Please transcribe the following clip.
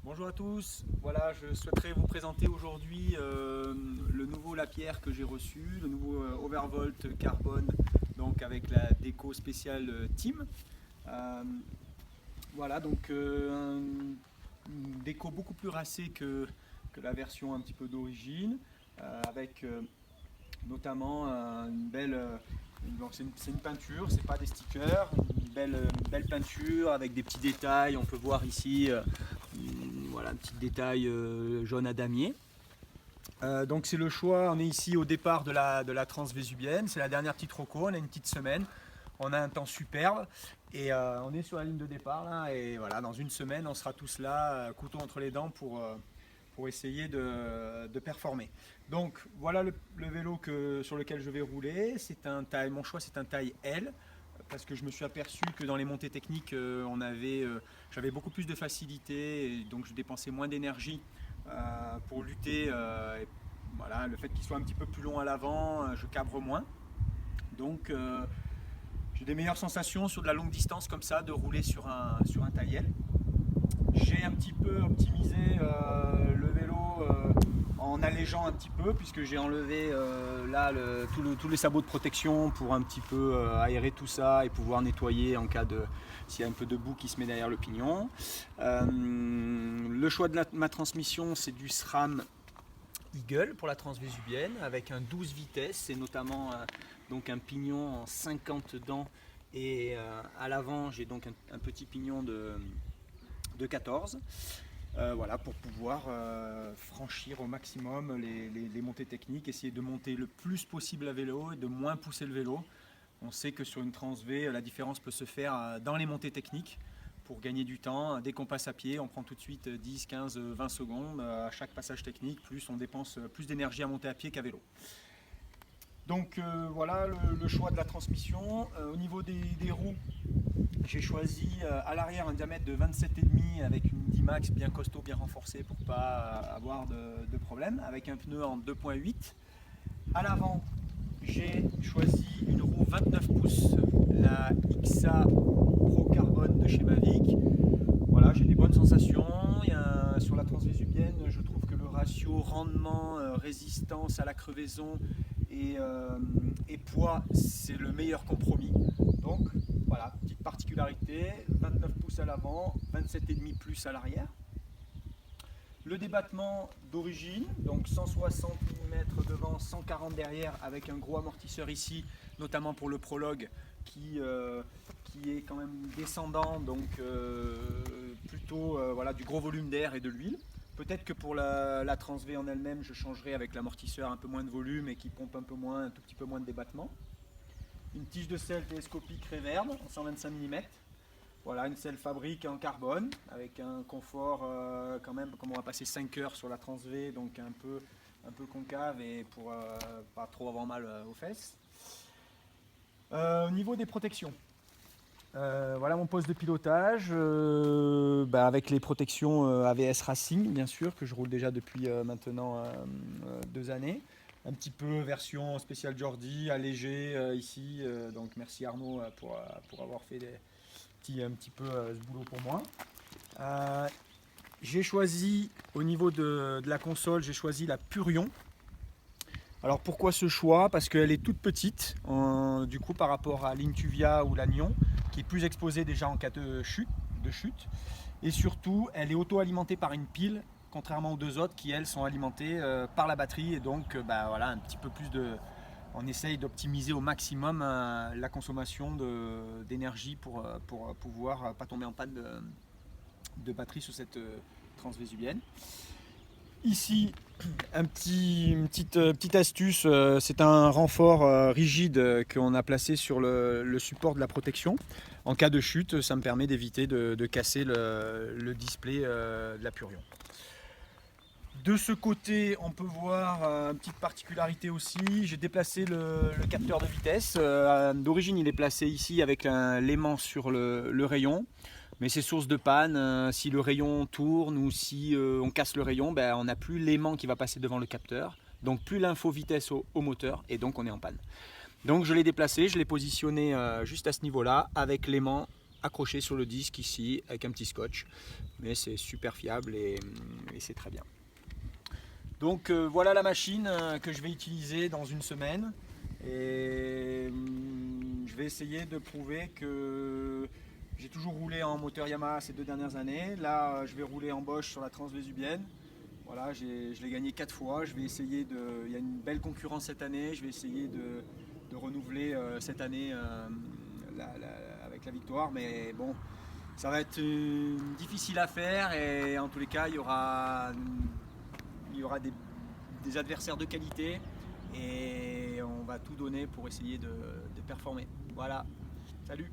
Bonjour à tous, voilà, je souhaiterais vous présenter aujourd'hui le nouveau Lapierre que j'ai reçu, le nouveau Overvolt Carbone, donc avec la déco spéciale Team. Euh, voilà, donc une déco beaucoup plus racée que la version un petit peu d'origine, avec notamment une belle. Donc c'est une peinture, c'est pas des stickers, une belle peinture avec des petits détails. On peut voir ici voilà, un petit détail jaune à damier. Donc c'est le choix, on est ici au départ de la Transvésubienne, c'est la dernière petite roco, on a une petite semaine, on a un temps superbe et on est sur la ligne de départ là, et voilà, dans une semaine on sera tous là, couteau entre les dents pour essayer de performer. Donc voilà le vélo sur lequel je vais rouler, mon choix c'est un taille L, parce que je me suis aperçu que dans les montées techniques, j'avais beaucoup plus de facilité, et donc je dépensais moins d'énergie pour lutter. Voilà, le fait qu'il soit un petit peu plus long à l'avant, je cabre moins. Donc j'ai des meilleures sensations sur de la longue distance comme ça, de rouler sur un taille. J'ai un petit peu optimisé le vélo en allégeant un petit peu, puisque j'ai enlevé là tous les sabots de protection pour un petit peu aérer tout ça et pouvoir nettoyer en cas de s'il y a un peu de boue qui se met derrière le pignon. Le choix de ma transmission, c'est du SRAM Eagle pour la transvésubienne avec un 12 vitesses et notamment donc un pignon en 50 dents, et à l'avant j'ai donc un petit pignon de 14. Voilà, pour pouvoir franchir au maximum les montées techniques, essayer de monter le plus possible à vélo et de moins pousser le vélo. On sait que sur une Transv, la différence peut se faire dans les montées techniques. Pour gagner du temps, dès qu'on passe à pied, on prend tout de suite 10, 15, 20 secondes à chaque passage technique, plus on dépense plus d'énergie à monter à pied qu'à vélo. Donc voilà le choix de la transmission. Au niveau des roues, j'ai choisi à l'arrière un diamètre de 27,5 avec une D-Max bien costaud, bien renforcée pour ne pas avoir de problème, avec un pneu en 2.8. À l'avant, j'ai choisi une roue 29 pouces, la XA Pro Carbone de chez Mavic. Voilà, j'ai des bonnes sensations. Sur la transvésubienne, je trouve que le ratio rendement, résistance à la crevaison et poids, c'est le meilleur compromis. Donc voilà, petite particularité, 29 pouces à l'avant, 27,5 plus à l'arrière. Le débattement d'origine, donc 160 mm devant, 140 derrière, avec un gros amortisseur ici, notamment pour le prologue qui est quand même descendant, donc plutôt voilà, du gros volume d'air et de l'huile. Peut-être que pour la Transv en elle-même, je changerai avec l'amortisseur un peu moins de volume et qui pompe un peu moins, un tout petit peu moins de débattement. Une tige de selle télescopique Reverb en 125 mm. Voilà, une selle fabrique en carbone avec un confort quand même, comme on va passer 5 heures sur la Transv, donc un peu concave et pour pas trop avoir mal aux fesses. Au niveau des protections, voilà mon poste de pilotage avec les protections AVS Racing, bien sûr, que je roule déjà depuis maintenant 2 années. Un petit peu version spéciale Jordi, allégé ici, donc merci Arnaud pour avoir fait un petit peu ce boulot pour moi. J'ai choisi au niveau de la console, j'ai choisi la Purion. Alors pourquoi ce choix? Parce qu'elle est toute petite, du coup par rapport à l'Intuvia ou l'Agnon, qui est plus exposée déjà en cas de chute. Et surtout, elle est auto-alimentée par une pile, contrairement aux deux autres qui elles sont alimentées par la batterie. Et donc voilà, un petit peu plus on essaye d'optimiser au maximum la consommation d'énergie pour pouvoir pas tomber en panne de batterie sur cette transvésubienne. Ici, une petite astuce, c'est un renfort rigide qu'on a placé sur le support de la protection. En cas de chute, ça me permet d'éviter de casser le display de la Purion. De ce côté, on peut voir une petite particularité aussi, j'ai déplacé le capteur de vitesse. D'origine, il est placé ici avec l'aimant sur le rayon. Mais c'est source de panne, si le rayon tourne ou si on casse le rayon, on n'a plus l'aimant qui va passer devant le capteur, donc plus l'info vitesse au moteur, et donc on est en panne. Donc je l'ai déplacé, je l'ai positionné juste à ce niveau-là, avec l'aimant accroché sur le disque ici avec un petit scotch, mais c'est super fiable et c'est très bien. Donc voilà la machine que je vais utiliser dans une semaine et je vais essayer de prouver que j'ai toujours roulé en moteur Yamaha ces 2 dernières années. Là je vais rouler en Bosch sur la transvésubienne. Voilà, je l'ai gagné 4 fois. Je vais essayer il y a une belle concurrence cette année. Je vais essayer de renouveler cette année avec la victoire. Mais bon, ça va être difficile à faire et en tous les cas, il y aura des adversaires de qualité et on va tout donner pour essayer de performer. Voilà, salut!